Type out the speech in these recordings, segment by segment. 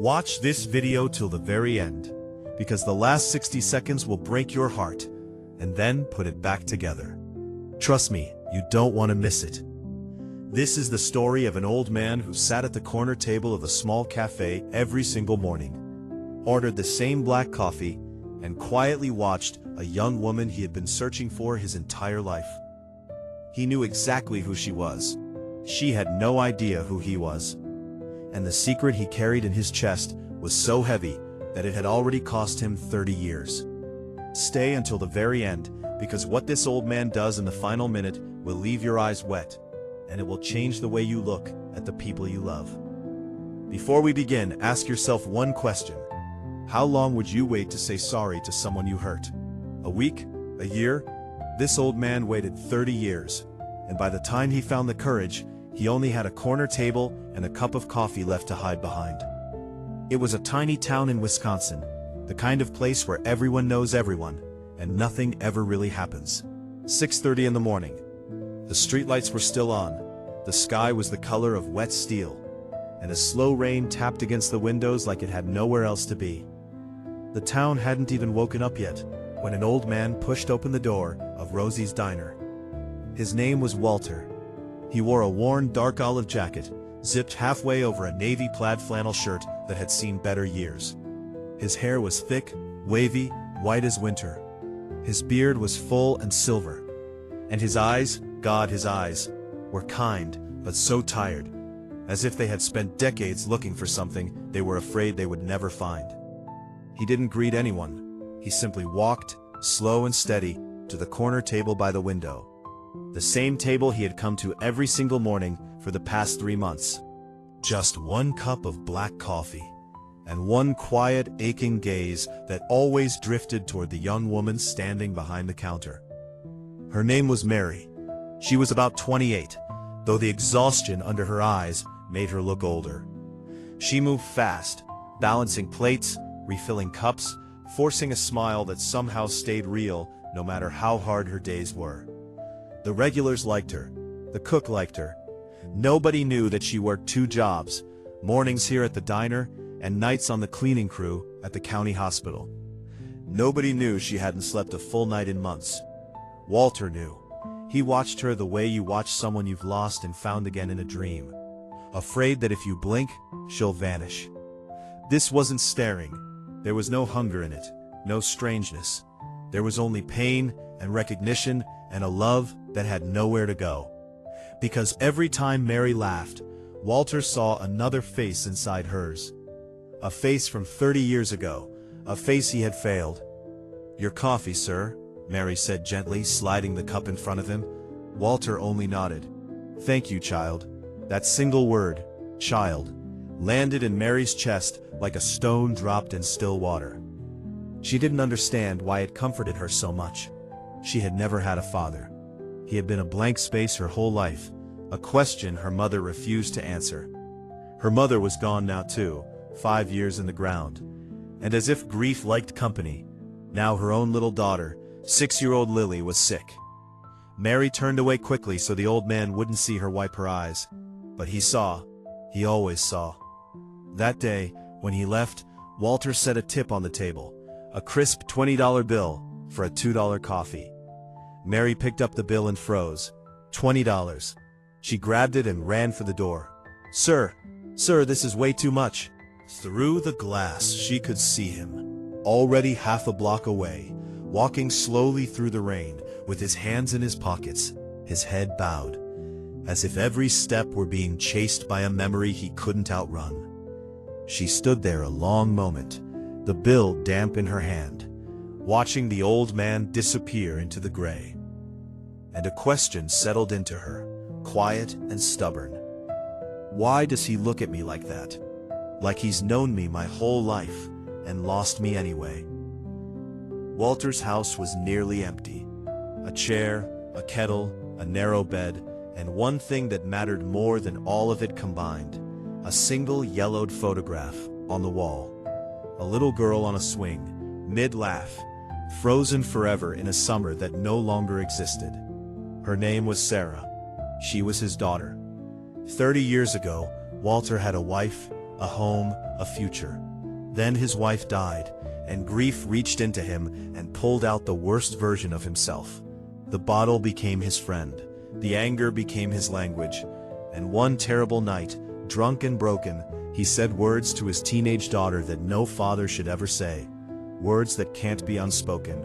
Watch this video till the very end, because the last 60 seconds will break your heart, and then put it back together. Trust me, you don't want to miss it. This is the story of an old man who sat at the corner table of a small cafe every single morning, ordered the same black coffee, and quietly watched a young woman he had been searching for his entire life. He knew exactly who she was. She had no idea who he was. And the secret he carried in his chest was so heavy that it had already cost him 30 years. Stay until the very end, because what this old man does in the final minute will leave your eyes wet, and it will change the way you look at the people you love. Before we begin, ask yourself one question. How long would you wait to say sorry to someone you hurt? A week? A year? This old man waited 30 years, and by the time he found the courage, he only had a corner table and a cup of coffee left to hide behind. It was a tiny town in Wisconsin, the kind of place where everyone knows everyone, and nothing ever really happens. 6:30 in the morning. The streetlights were still on, the sky was the color of wet steel, and a slow rain tapped against the windows like it had nowhere else to be. The town hadn't even woken up yet, when an old man pushed open the door of Rosie's diner. His name was Walter. He wore a worn dark olive jacket, zipped halfway over a navy plaid flannel shirt that had seen better years. His hair was thick, wavy, white as winter. His beard was full and silver. And his eyes, God, his eyes, were kind, but so tired, as if they had spent decades looking for something they were afraid they would never find. He didn't greet anyone. He simply walked, slow and steady, to the corner table by the window. The same table he had come to every single morning for the past 3 months. Just one cup of black coffee, and one quiet, aching gaze that always drifted toward the young woman standing behind the counter. Her name was Mary. She was about 28, though the exhaustion under her eyes made her look older. She moved fast, balancing plates, refilling cups, forcing a smile that somehow stayed real no matter how hard her days were. The regulars liked her. The cook liked her. Nobody knew that she worked 2 jobs, mornings here at the diner and nights on the cleaning crew at the county hospital. Nobody knew she hadn't slept a full night in months. Walter knew. He watched her the way you watch someone you've lost and found again in a dream, afraid that if you blink, she'll vanish. This wasn't staring. There was no hunger in it, no strangeness. There was only pain and recognition and a love that had nowhere to go. Because every time Mary laughed, Walter saw another face inside hers. A face from 30 years ago, a face he had failed. "Your coffee, sir," Mary said gently, sliding the cup in front of him. Walter only nodded. "Thank you, child." That single word, child, landed in Mary's chest like a stone dropped in still water. She didn't understand why it comforted her so much. She had never had a father. He had been a blank space her whole life, a question her mother refused to answer. Her mother was gone now too, 5 years in the ground. And as if grief liked company, now her own little daughter, 6-year-old Lily, was sick. Mary turned away quickly so the old man wouldn't see her wipe her eyes. But he saw. He always saw. That day, when he left, Walter set a tip on the table, a crisp $20 bill for a $2 coffee. Mary picked up the bill and froze. $20. She grabbed it and ran for the door. Sir, this is way too much." Through the glass, she could see him, already half a block away, walking slowly through the rain, with his hands in his pockets, his head bowed, as if every step were being chased by a memory he couldn't outrun. She stood there a long moment, the bill damp in her hand, watching the old man disappear into the gray. And a question settled into her, quiet and stubborn. Why does he look at me like that? Like he's known me my whole life and lost me anyway. Walter's house was nearly empty. A chair, a kettle, a narrow bed, and one thing that mattered more than all of it combined, a single yellowed photograph on the wall. A little girl on a swing, mid-laugh, frozen forever in a summer that no longer existed. Her name was Sarah. She was his daughter. 30 years ago, Walter had a wife, a home, a future. Then his wife died, and grief reached into him and pulled out the worst version of himself. The bottle became his friend, the anger became his language, and one terrible night, drunk and broken, he said words to his teenage daughter that no father should ever say, words that can't be unspoken.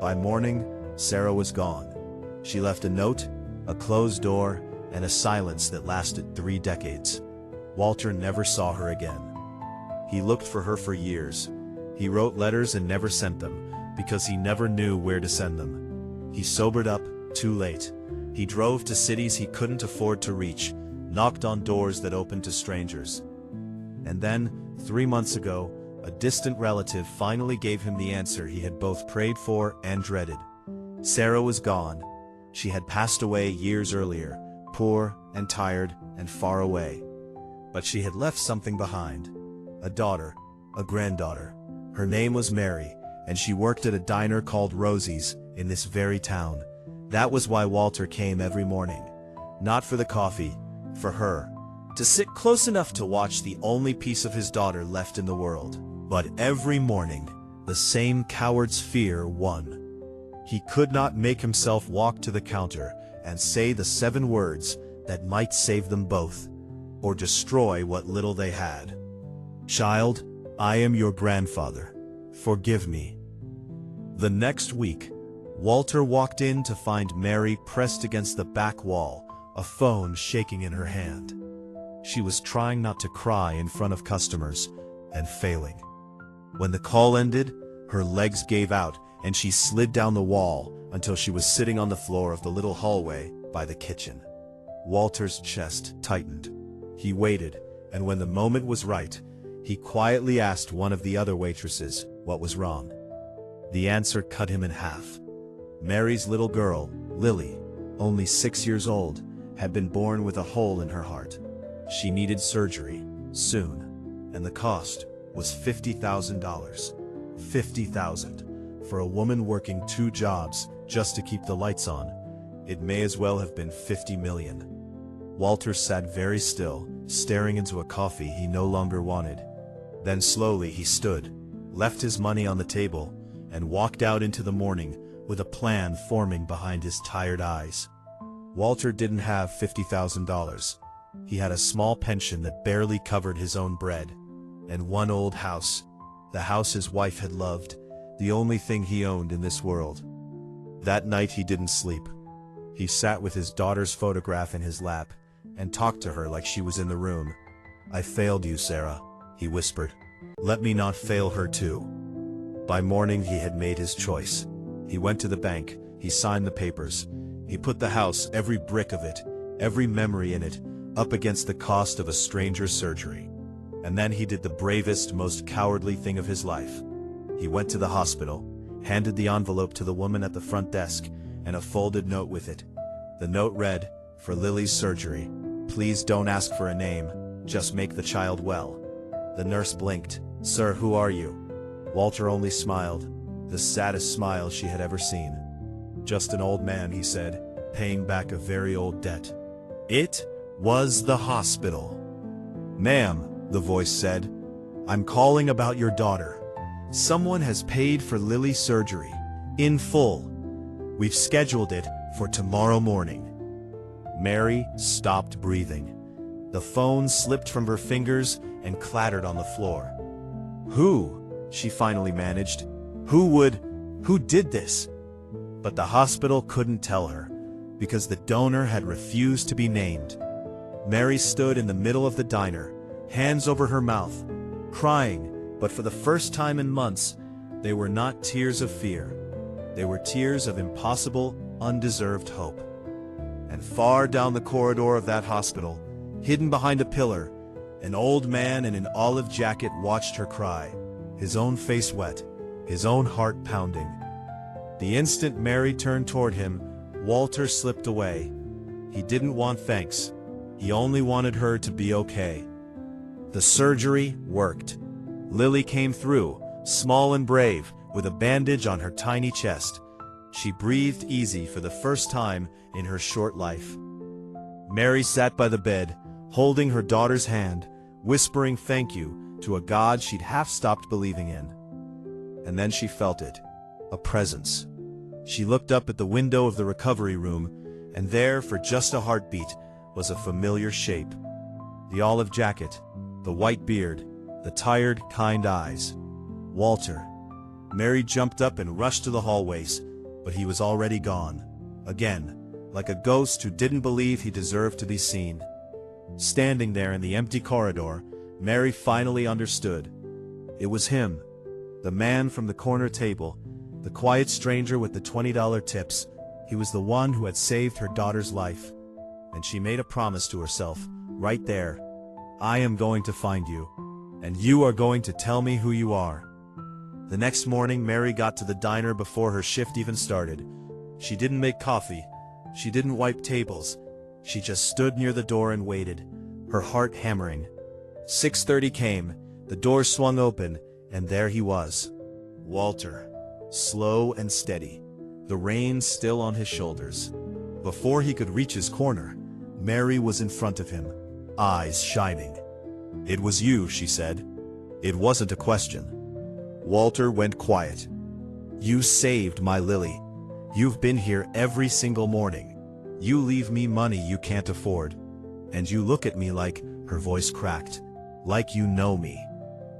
By morning, Sarah was gone. She left a note, a closed door, and a silence that lasted 3 decades. Walter never saw her again. He looked for her for years. He wrote letters and never sent them, because he never knew where to send them. He sobered up, too late. He drove to cities he couldn't afford to reach, knocked on doors that opened to strangers. And then, 3 months ago, a distant relative finally gave him the answer he had both prayed for and dreaded. Sarah was gone. She had passed away years earlier, poor and tired and far away. But she had left something behind. A daughter, a granddaughter. Her name was Mary, and she worked at a diner called Rosie's in this very town. That was why Walter came every morning. Not for the coffee, for her. To sit close enough to watch the only piece of his daughter left in the world. But every morning, the same coward's fear won. He could not make himself walk to the counter and say the 7 words that might save them both, or destroy what little they had. "Child, I am your grandfather. Forgive me." The next week, Walter walked in to find Mary pressed against the back wall, a phone shaking in her hand. She was trying not to cry in front of customers, and failing. When the call ended, her legs gave out and she slid down the wall until she was sitting on the floor of the little hallway by the kitchen. Walter's chest tightened. He waited, and when the moment was right, he quietly asked one of the other waitresses what was wrong. The answer cut him in half. Mary's little girl, Lily, only 6 years old, had been born with a hole in her heart. She needed surgery, soon, and the cost was $50,000. $50,000. For a woman working 2 jobs just to keep the lights on. It may as well have been 50 million. Walter sat very still, staring into a coffee he no longer wanted. Then slowly he stood, left his money on the table, and walked out into the morning with a plan forming behind his tired eyes. Walter didn't have $50,000. He had a small pension that barely covered his own bread, and one old house, the house his wife had loved, the only thing he owned in this world. That night he didn't sleep. He sat with his daughter's photograph in his lap and talked to her like she was in the room. "I failed you, Sarah," he whispered. "Let me not fail her too." By morning he had made his choice. He went to the bank, he signed the papers. He put the house, every brick of it, every memory in it, up against the cost of a stranger's surgery. And then he did the bravest, most cowardly thing of his life. He went to the hospital, handed the envelope to the woman at the front desk, and a folded note with it. The note read, "For Lily's surgery. Please don't ask for a name, just make the child well." The nurse blinked. "Sir, who are you?" Walter only smiled, the saddest smile she had ever seen. "Just an old man," he said, "paying back a very old debt." It was the hospital. "Ma'am," the voice said, "I'm calling about your daughter. Someone has paid for Lily's surgery, in full. We've scheduled it for tomorrow morning." Mary stopped breathing. The phone slipped from her fingers and clattered on the floor. "Who?" she finally managed. Who did this?" But the hospital couldn't tell her, because the donor had refused to be named. Mary stood in the middle of the diner, hands over her mouth, crying, but for the first time in months, they were not tears of fear. They were tears of impossible, undeserved hope. And far down the corridor of that hospital, hidden behind a pillar, an old man in an olive jacket watched her cry, his own face wet, his own heart pounding. The instant Mary turned toward him, Walter slipped away. He didn't want thanks. He only wanted her to be okay. The surgery worked. Lily came through, small and brave, with a bandage on her tiny chest. She breathed easy for the first time in her short life. Mary sat by the bed, holding her daughter's hand, whispering thank you to a god she'd half stopped believing in. And then she felt it, a presence. She looked up at the window of the recovery room, and there, for just a heartbeat, was a familiar shape. The olive jacket, the white beard, the tired, kind eyes. Walter. Mary jumped up and rushed to the hallways, but he was already gone. Again, like a ghost who didn't believe he deserved to be seen. Standing there in the empty corridor, Mary finally understood. It was him, the man from the corner table, the quiet stranger with the $20 tips. He was the one who had saved her daughter's life. And she made a promise to herself, right there. I am going to find you, and you are going to tell me who you are. The next morning, Mary got to the diner before her shift even started. She didn't make coffee. She didn't wipe tables. She just stood near the door and waited, her heart hammering. 6:30 came, the door swung open, and there he was. Walter, slow and steady, the reins still on his shoulders. Before he could reach his corner, Mary was in front of him, eyes shining. "It was you," she said. It wasn't a question. Walter went quiet. "You saved my Lily. You've been here every single morning. You leave me money you can't afford. And you look at me like," her voice cracked, "like you know me.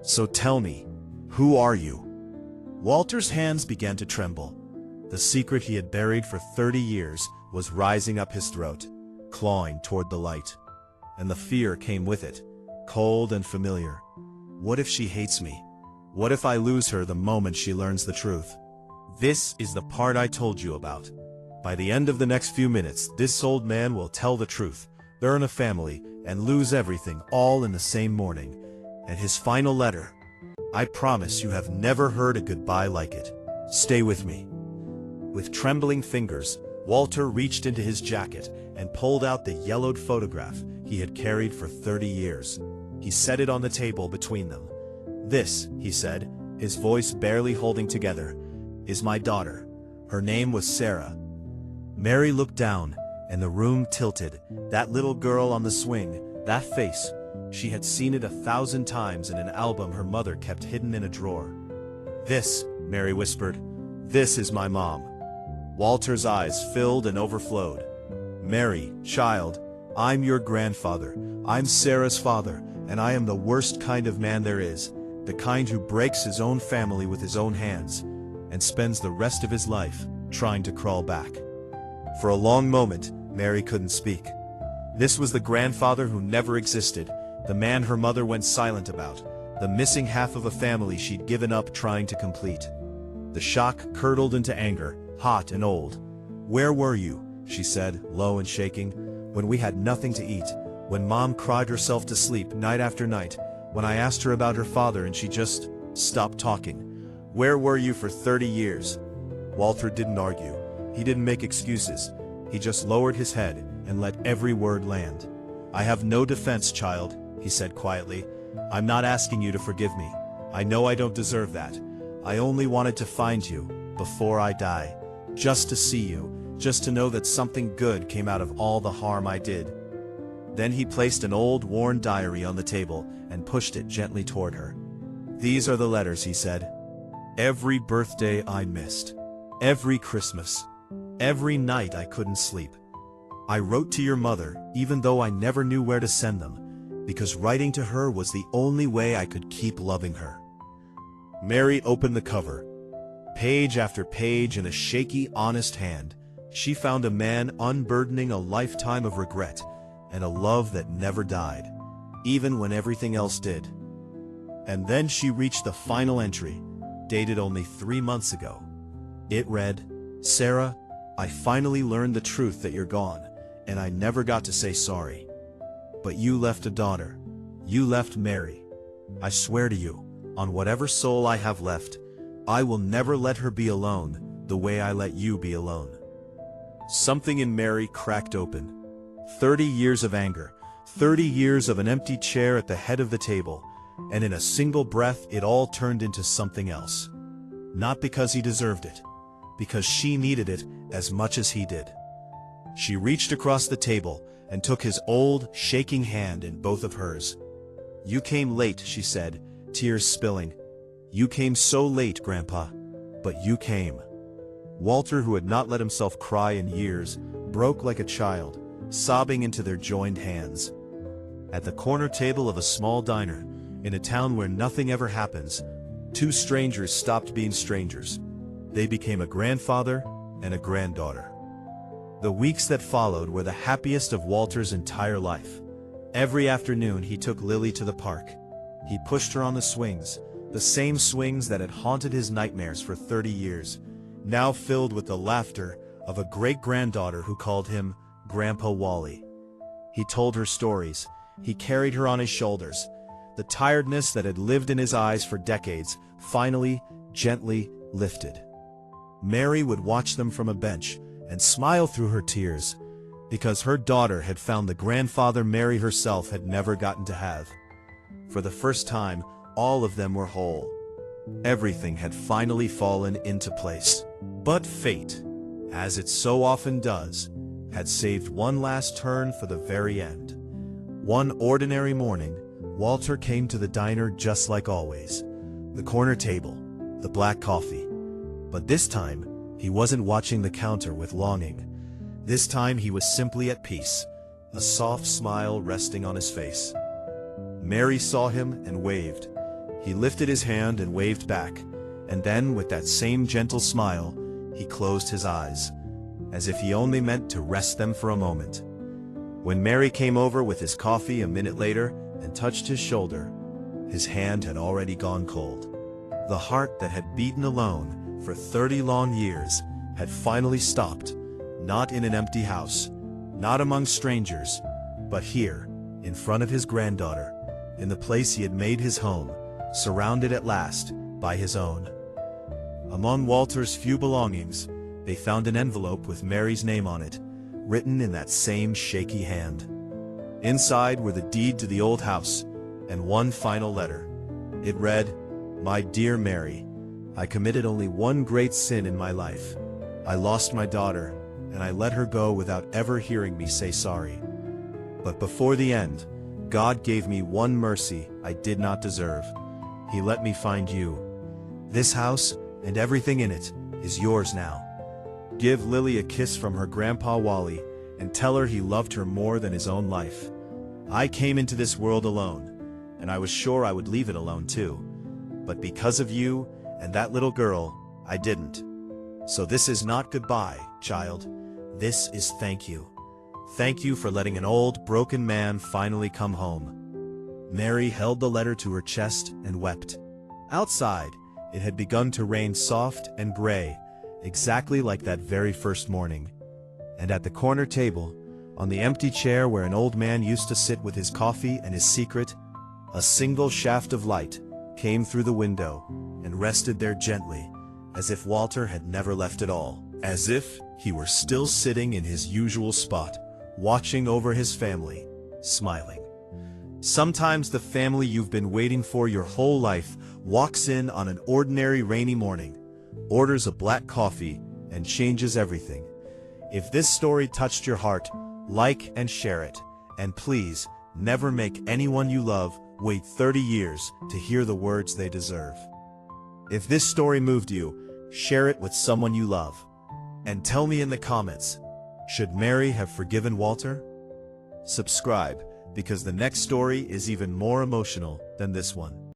So tell me, who are you?" Walter's hands began to tremble. The secret he had buried for 30 years was rising up his throat, clawing toward the light. And the fear came with it, cold and familiar. What if she hates me? What if I lose her the moment she learns the truth? This is the part I told you about. By the end of the next few minutes, this old man will tell the truth, burn a family, and lose everything all in the same morning. And his final letter: "I promise you have never heard a goodbye like it. Stay with me." With trembling fingers, Walter reached into his jacket and pulled out the yellowed photograph he had carried for 30 years. He set it on the table between them. "This," he said, his voice barely holding together, "is my daughter. Her name was Sarah." Mary looked down, and the room tilted. That little girl on the swing, that face, she had seen it 1,000 times in an album her mother kept hidden in a drawer. "This," Mary whispered, "this is my mom." Walter's eyes filled and overflowed. "Mary, child, I'm your grandfather. I'm Sarah's father, and I am the worst kind of man there is, the kind who breaks his own family with his own hands, and spends the rest of his life trying to crawl back." For a long moment, Mary couldn't speak. This was the grandfather who never existed, the man her mother went silent about, the missing half of a family she'd given up trying to complete. The shock curdled into anger, hot and old. "Where were you?" she said, low and shaking, "when we had nothing to eat, when Mom cried herself to sleep night after night, when I asked her about her father and she just stopped talking? Where were you for 30 years? Walter didn't argue. He didn't make excuses. He just lowered his head and let every word land. "I have no defense, child," he said quietly. "I'm not asking you to forgive me. I know I don't deserve that. I only wanted to find you, before I die. Just to see you, just to know that something good came out of all the harm I did." Then he placed an old, worn diary on the table and pushed it gently toward her. "These are the letters," he said. "Every birthday I missed. Every Christmas. Every night I couldn't sleep. I wrote to your mother, even though I never knew where to send them, because writing to her was the only way I could keep loving her." Mary opened the cover. Page after page in a shaky, honest hand, she found a man unburdening a lifetime of regret and a love that never died, even when everything else did. And then she reached the final entry, dated only 3 months ago. It read, "Sarah, I finally learned the truth that you're gone, and I never got to say sorry. But you left a daughter. You left Mary. I swear to you, on whatever soul I have left, I will never let her be alone the way I let you be alone." Something in Mary cracked open. 30 years of anger, 30 years of an empty chair at the head of the table, and in a single breath it all turned into something else. Not because he deserved it, because she needed it as much as he did. She reached across the table and took his old, shaking hand in both of hers. "You came late," she said, tears spilling. "You came so late, Grandpa, but you came." Walter, who had not let himself cry in years, broke like a child, sobbing into their joined hands. At the corner table of a small diner, in a town where nothing ever happens, two strangers stopped being strangers. They became a grandfather and a granddaughter. The weeks that followed were the happiest of Walter's entire life. Every afternoon he took Lily to the park. He pushed her on the swings, the same swings that had haunted his nightmares for 30 years, now filled with the laughter of a great-granddaughter who called him Grandpa Wally. He told her stories. He carried her on his shoulders. The tiredness that had lived in his eyes for decades finally, gently lifted. Mary would watch them from a bench and smile through her tears, because her daughter had found the grandfather Mary herself had never gotten to have. For the first time, all of them were whole. Everything had finally fallen into place. But fate, as it so often does, had saved one last turn for the very end. One ordinary morning, Walter came to the diner just like always. The corner table, the black coffee. But this time, he wasn't watching the counter with longing. This time he was simply at peace, a soft smile resting on his face. Mary saw him and waved. He lifted his hand and waved back, and then, with that same gentle smile, he closed his eyes, as if he only meant to rest them for a moment. When Mary came over with his coffee a minute later and touched his shoulder, his hand had already gone cold. The heart that had beaten alone for 30 long years had finally stopped, not in an empty house, not among strangers, but here, in front of his granddaughter, in the place he had made his home, surrounded at last by his own. Among Walter's few belongings, they found an envelope with Mary's name on it, written in that same shaky hand. Inside were the deed to the old house, and one final letter. It read, "My dear Mary, I committed only one great sin in my life. I lost my daughter, and I let her go without ever hearing me say sorry. But before the end, God gave me one mercy I did not deserve. He let me find you. This house and everything in it is yours now. Give Lily a kiss from her Grandpa Wally and tell her he loved her more than his own life. I came into this world alone, and I was sure I would leave it alone too. But because of you and that little girl, I didn't. So this is not goodbye, child. This is thank you. Thank you for letting an old, broken man finally come home." Mary held the letter to her chest and wept. Outside, it had begun to rain soft and gray, exactly like that very first morning. And at the corner table, on the empty chair where an old man used to sit with his coffee and his secret, a single shaft of light came through the window and rested there gently, as if Walter had never left at all, as if he were still sitting in his usual spot, watching over his family, smiling. Sometimes the family you've been waiting for your whole life walks in on an ordinary rainy morning, orders a black coffee, and changes everything. If this story touched your heart, like and share it, and please, never make anyone you love wait 30 years to hear the words they deserve. If this story moved you, share it with someone you love. And tell me in the comments, should Mary have forgiven Walter? Subscribe, because the next story is even more emotional than this one.